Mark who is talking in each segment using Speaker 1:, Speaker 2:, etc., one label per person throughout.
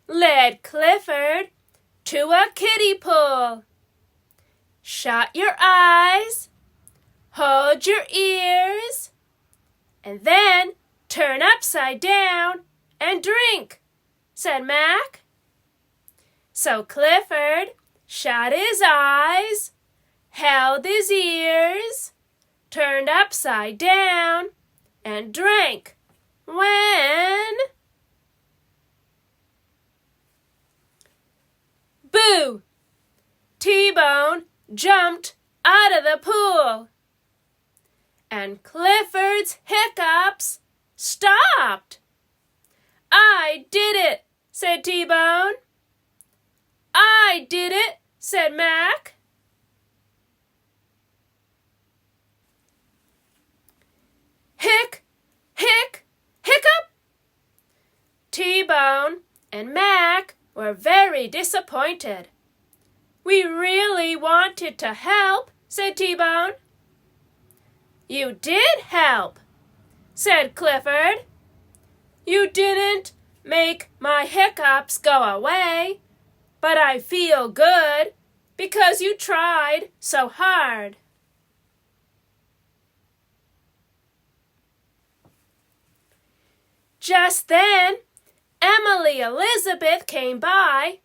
Speaker 1: led Clifford to a kiddie pool. Shut your eyes, hold your ears, and then turn upside down and drink, said Mac. So Clifford shut his eyes, held his ears, turned upside down, and drank. When... Boo! T-Bone jumped out of the pool, and Clifford's hiccups stopped. I did it, said T-Bone. I did it, said Mac. Hiccup! T-Bone and Mac were very disappointed. We really wanted to help, said T-Bone. You did help, said Clifford. You didn't make my hiccups go away, but I feel good because you tried so hard. Just then, Emily Elizabeth came by.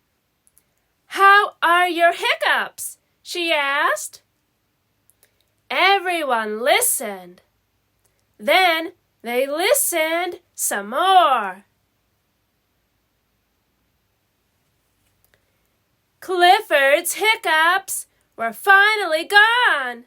Speaker 1: How are your hiccups? She asked. Everyone listened. Then they listened some more. Clifford's hiccups were finally gone.